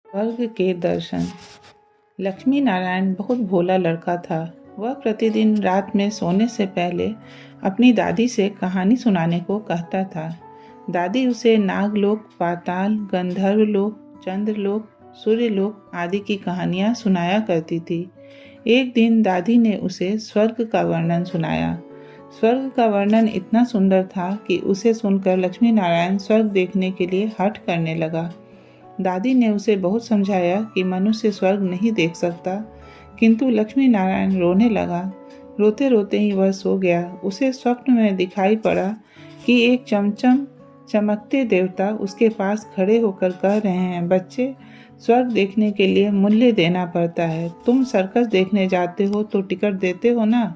स्वर्ग के दर्शन। लक्ष्मी नारायण बहुत भोला लड़का था। वह प्रतिदिन रात में सोने से पहले अपनी दादी से कहानी सुनाने को कहता था। दादी उसे नागलोक, पाताल, गंधर्वलोक, चंद्रलोक, सूर्यलोक आदि की कहानियाँ सुनाया करती थी। एक दिन दादी ने उसे स्वर्ग का वर्णन सुनाया। स्वर्ग का वर्णन इतना सुंदर था कि उसे सुनकर लक्ष्मी नारायण स्वर्ग देखने के लिए हठ करने लगा। दादी ने उसे बहुत समझाया कि मनुष्य स्वर्ग नहीं देख सकता, किंतु लक्ष्मी नारायण रोने लगा। रोते रोते ही वह सो गया। उसे स्वप्न में दिखाई पड़ा कि एक चमचम चमकते देवता उसके पास खड़े होकर कह रहे हैं, बच्चे, स्वर्ग देखने के लिए मूल्य देना पड़ता है। तुम सर्कस देखने जाते हो तो टिकट देते हो ना,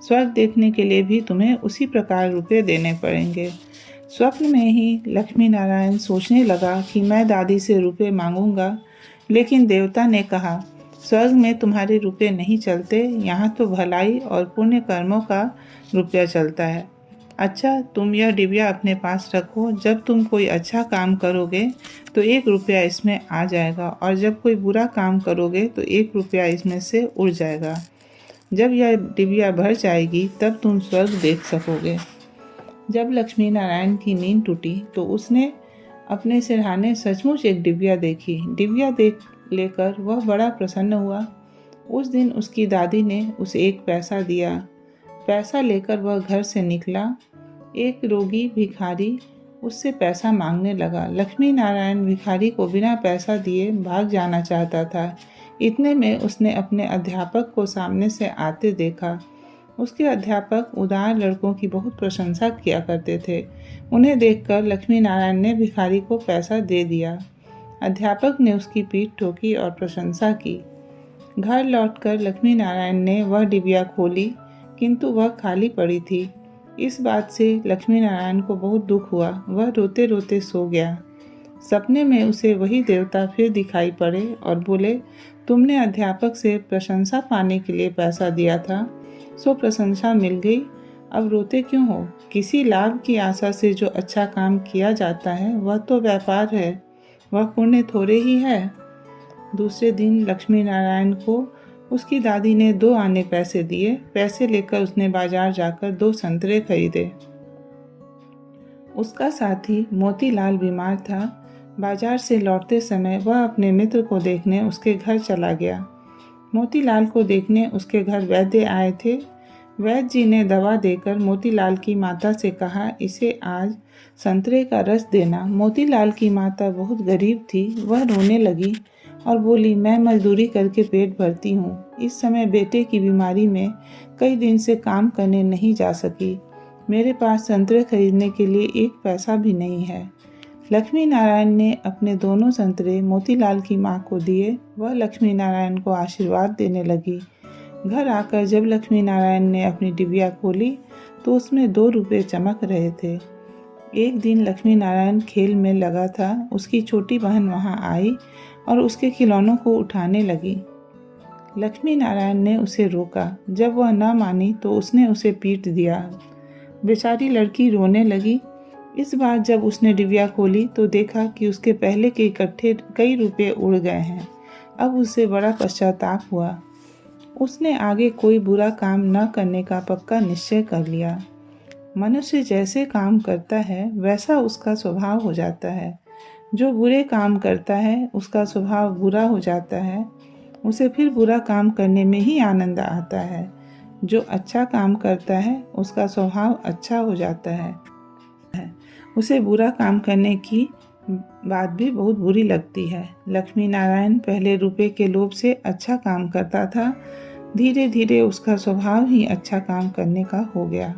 स्वर्ग देखने के लिए भी तुम्हें उसी प्रकार रुपये देने पड़ेंगे। स्वप्न में ही लक्ष्मी नारायण सोचने लगा कि मैं दादी से रुपये मांगूंगा, लेकिन देवता ने कहा, स्वर्ग में तुम्हारे रुपये नहीं चलते, यहाँ तो भलाई और पुण्य कर्मों का रुपया चलता है। अच्छा, तुम यह डिबिया अपने पास रखो। जब तुम कोई अच्छा काम करोगे तो 1 रुपया इसमें आ जाएगा, और जब कोई बुरा काम करोगे तो 1 रुपया इसमें से उड़ जाएगा। जब यह डिबिया भर जाएगी तब तुम स्वर्ग देख सकोगे। जब लक्ष्मी नारायण की नींद टूटी तो उसने अपने सिरहाने सचमुच एक डिबिया देखी। डिबिया देख लेकर वह बड़ा प्रसन्न हुआ। उस दिन उसकी दादी ने उसे 1 पैसा दिया। पैसा लेकर वह घर से निकला। एक रोगी भिखारी उससे पैसा मांगने लगा। लक्ष्मी नारायण भिखारी को बिना पैसा दिए भाग जाना चाहता था। इतने में उसने अपने अध्यापक को सामने से आते देखा। उसके अध्यापक उदार लड़कों की बहुत प्रशंसा किया करते थे। उन्हें देखकर लक्ष्मी नारायण ने भिखारी को पैसा दे दिया। अध्यापक ने उसकी पीठ ठोकी और प्रशंसा की। घर लौटकर लक्ष्मी नारायण ने वह डिबिया खोली, किंतु वह खाली पड़ी थी। इस बात से लक्ष्मी नारायण को बहुत दुख हुआ। वह रोते रोते सो गया। सपने में उसे वही देवता फिर दिखाई पड़े और बोले, तुमने अध्यापक से प्रशंसा पाने के लिए पैसा दिया था, सो प्रशंसा मिल गई, अब रोते क्यों हो? किसी लाभ की आशा से जो अच्छा काम किया जाता है वह तो व्यापार है, वह पुण्य थोड़े ही है। दूसरे दिन लक्ष्मी नारायण को उसकी दादी ने 2 आने पैसे दिए। पैसे लेकर उसने बाजार जाकर 2 संतरे खरीदे। उसका साथी मोतीलाल बीमार था। बाजार से लौटते समय वह अपने मित्र को देखने उसके घर चला गया। मोतीलाल को देखने उसके घर वैद्य आए थे। वैद्य जी ने दवा देकर मोतीलाल की माता से कहा, इसे आज संतरे का रस देना। मोतीलाल की माता बहुत गरीब थी। वह रोने लगी और बोली, मैं मजदूरी करके पेट भरती हूँ। इस समय बेटे की बीमारी में कई दिन से काम करने नहीं जा सकी। मेरे पास संतरे खरीदने के लिए 1 पैसा भी नहीं है। लक्ष्मी नारायण ने अपने दोनों संतरे मोतीलाल की माँ को दिए। वह लक्ष्मी नारायण को आशीर्वाद देने लगी। घर आकर जब लक्ष्मी नारायण ने अपनी डिबिया खोली तो उसमें 2 रुपये चमक रहे थे। एक दिन लक्ष्मी नारायण खेल में लगा था। उसकी छोटी बहन वहाँ आई और उसके खिलौनों को उठाने लगी। लक्ष्मी नारायण ने उसे रोका। जब वह न मानी तो उसने उसे पीट दिया। बेचारी लड़की रोने लगी। इस बार जब उसने डिबिया खोली तो देखा कि उसके पहले के इकट्ठे कई रुपये उड़ गए हैं। अब उसे बड़ा पश्चाताप हुआ। उसने आगे कोई बुरा काम न करने का पक्का निश्चय कर लिया। मनुष्य जैसे काम करता है वैसा उसका स्वभाव हो जाता है। जो बुरे काम करता है उसका स्वभाव बुरा हो जाता है। उसे फिर बुरा काम करने में ही आनंद आता है। जो अच्छा काम करता है उसका स्वभाव अच्छा हो जाता है। उसे बुरा काम करने की बात भी बहुत बुरी लगती है। लक्ष्मी नारायण पहले रुपए के लोभ से अच्छा काम करता था। धीरे धीरे उसका स्वभाव ही अच्छा काम करने का हो गया।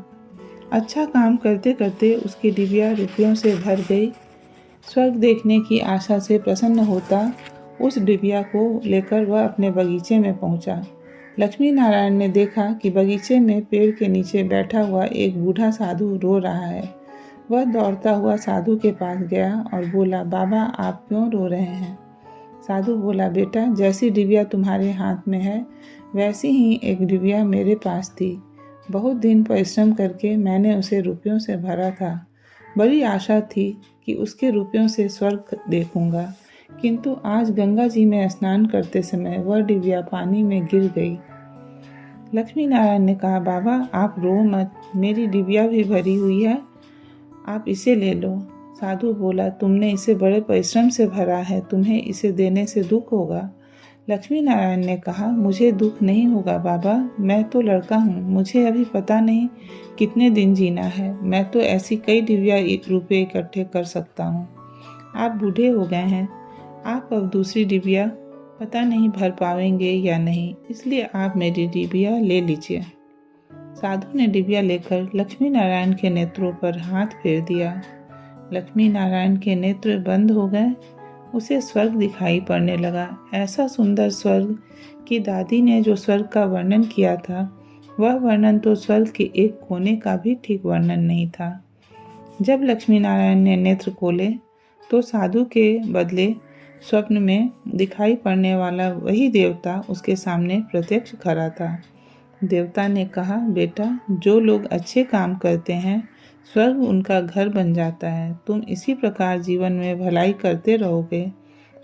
अच्छा काम करते करते उसकी डिबिया रुपयों से भर गई। स्वर्ग देखने की आशा से प्रसन्न होता उस डिबिया को लेकर वह अपने बगीचे में पहुंचा। लक्ष्मी नारायण ने देखा कि बगीचे में पेड़ के नीचे बैठा हुआ एक बूढ़ा साधु रो रहा है। वह दौड़ता हुआ साधु के पास गया और बोला, बाबा, आप क्यों रो रहे हैं? साधु बोला, बेटा, जैसी डिबिया तुम्हारे हाथ में है वैसी ही एक डिबिया मेरे पास थी। बहुत दिन परिश्रम करके मैंने उसे रुपयों से भरा था। बड़ी आशा थी कि उसके रुपयों से स्वर्ग देखूंगा, किंतु आज गंगा जी में स्नान करते समय वह डिबिया पानी में गिर गई। लक्ष्मी नारायण ने कहा, बाबा आप रो मत, मेरी डिबिया भी भरी हुई है, आप इसे ले लो। साधु बोला, तुमने इसे बड़े परिश्रम से भरा है, तुम्हें इसे देने से दुख होगा। लक्ष्मी नारायण ने कहा, मुझे दुख नहीं होगा बाबा, मैं तो लड़का हूँ, मुझे अभी पता नहीं कितने दिन जीना है, मैं तो ऐसी कई डिबिया रुपए इकट्ठे कर सकता हूँ। आप बूढ़े हो गए हैं, आप अब दूसरी डिबिया पता नहीं भर पाएंगे या नहीं, इसलिए आप मेरी डिबिया ले लीजिए। साधु ने डिबिया लेकर लक्ष्मी नारायण के नेत्रों पर हाथ फेर दिया। लक्ष्मी नारायण के नेत्र बंद हो गए, उसे स्वर्ग दिखाई पड़ने लगा। ऐसा सुंदर स्वर्ग कि दादी ने जो स्वर्ग का वर्णन किया था, वह वर्णन तो स्वर्ग के एक कोने का भी ठीक वर्णन नहीं था। जब लक्ष्मी नारायण ने नेत्र खोले तो साधु के बदले स्वप्न में दिखाई पड़ने वाला वही देवता उसके सामने प्रत्यक्ष खड़ा था। देवता ने कहा, बेटा, जो लोग अच्छे काम करते हैं स्वर्ग उनका घर बन जाता है। तुम इसी प्रकार जीवन में भलाई करते रहोगे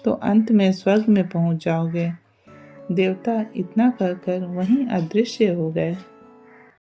तो अंत में स्वर्ग में पहुंच जाओगे। देवता इतना कहकर वहीं अदृश्य हो गए।